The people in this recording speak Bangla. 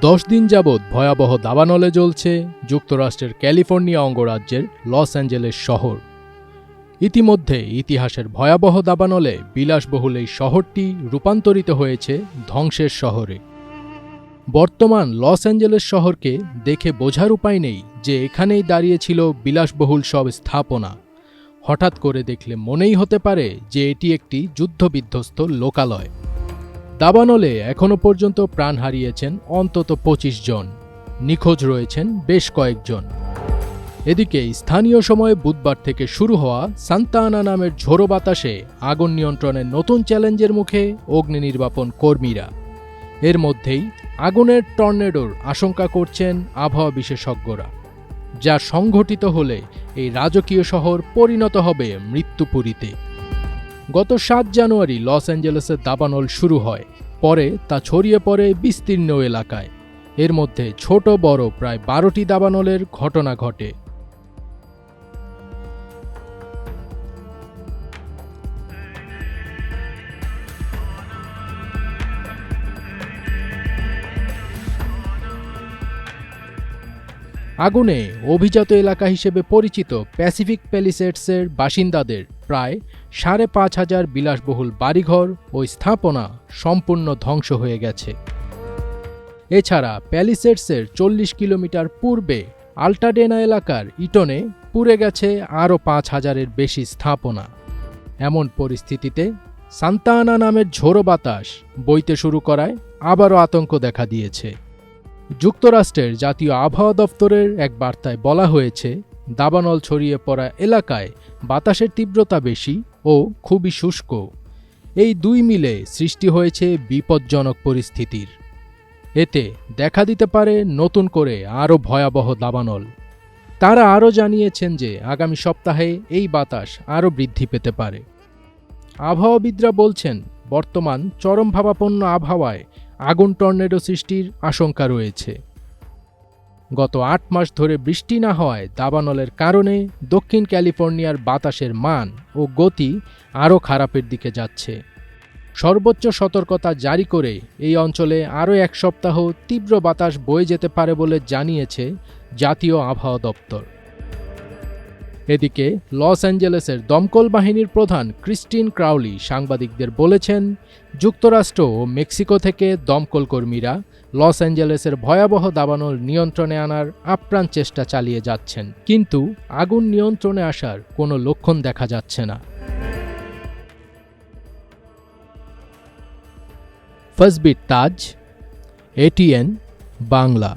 10 দিন যাবৎ ভয়াবহ দাবানলে জ্বলছে যুক্তরাষ্ট্রের ক্যালিফোর্নিয়া অঙ্গরাজ্যের লস অ্যাঞ্জেলেস শহর। ইতিমধ্যে ইতিহাসের ভয়াবহ দাবানলে বিলাসবহুল এই শহরটি রূপান্তরিত হয়েছে ধ্বংসের শহরে। বর্তমান লস অ্যাঞ্জেলেস শহরকে দেখে বোঝার উপায় নেই যে এখানেই দাঁড়িয়েছিল বিলাসবহুল সব স্থাপনা। হঠাৎ করে দেখলে মনেই হতে পারে যে এটি একটি যুদ্ধবিধ্বস্ত লোকালয়। দাবানলে এখনও পর্যন্ত প্রাণ হারিয়েছেন অন্তত 25 জন, নিখোঁজ রয়েছেন বেশ কয়েকজন। এদিকে স্থানীয় সময় বুধবার থেকে শুরু হওয়া সান্তা আনা নামের ঝোড়ো বাতাসে আগুন নিয়ন্ত্রণের নতুন চ্যালেঞ্জের মুখে অগ্নি নির্বাপন কর্মীরা। এর মধ্যেই আগুনের টর্নেডোর আশঙ্কা করছেন আবহাওয়া বিশেষজ্ঞরা, যা সংঘটিত হলে এই রাজকীয় শহর পরিণত হবে মৃত্যুপুরীতে। গত 7 জানুয়ারি লস অ্যাঞ্জেলেসের দাবানল শুরু হয়, পরে তা ছড়িয়ে পড়ে বিস্তীর্ণ এলাকায়। এর মধ্যে ছোট বড় প্রায় 12টি দাবানলের ঘটনা ঘটে। আগুনে অভিজাত এলাকা হিসেবে পরিচিত প্যাসিফিক প্যালিসেডসের বাসিন্দাদের প্রায় 5,500 বিলাসবহুল বাড়িঘর ও স্থাপনা সম্পূর্ণ ধ্বংস হয়ে গেছে। এছাড়া প্যালিসেডসের 40 কিলোমিটার পূর্বে আল্টাডেনা এলাকার ইটনে পুড়ে গেছে আরও 5,000-এর বেশি স্থাপনা। এমন পরিস্থিতিতে সান্তা আনা নামের ঝোড়ো বাতাস বইতে শুরু করায় আবারও আতঙ্ক দেখা দিয়েছে। যুক্তরাষ্ট্রের জাতীয় আবহাওয়া দফতরের এক বার্তায় বলা হয়েছে, দাবানল ছড়িয়ে পড়া এলাকায় বাতাসের তীব্রতা বেশি ও খুবই শুষ্ক। এই দুই মিলে সৃষ্টি হয়েছে বিপজ্জনক পরিস্থিতির। এতে দেখা দিতে পারে নতুন করে আরও ভয়াবহ দাবানল। তারা আরও জানিয়েছেন যে আগামী সপ্তাহে এই বাতাস আরও বৃদ্ধি পেতে পারে। আবহাওয়াবিদরা বলছেন, বর্তমান চরমভাবাপন্ন আবহাওয়ায় আগুন টর্নেডো সৃষ্টির আশঙ্কা রয়েছে। গত 8 মাস ধরে বৃষ্টি না হওয়ায় দাবানলের কারণে দক্ষিণ ক্যালিফোর্নিয়ার বাতাসের মান ও গতি আরও খারাপের দিকে যাচ্ছে। সর্বোচ্চ সতর্কতা জারি করে এই অঞ্চলে আরও 1 সপ্তাহ তীব্র বাতাস বয়ে যেতে পারে বলে জানিয়েছে জাতীয় আবহাওয়া দপ্তর। এদিকে লস অ্যাঞ্জেলেসের দমকল বাহিনীর প্রধান ক্রিস্টিন ক্রাউলি সাংবাদিকদের বলেছেন, যুক্তরাষ্ট্র ও মেক্সিকো থেকে দমকল কর্মীরা লস অ্যাঞ্জেলেসের ভয়াবহ দাবানল নিয়ন্ত্রণে আনার আপ্রাণ চেষ্টা চালিয়ে যাচ্ছেন, কিন্তু আগুন নিয়ন্ত্রণে আসার কোনো লক্ষণ দেখা যাচ্ছে না। ফাজবির তাজ, ATN বাংলা।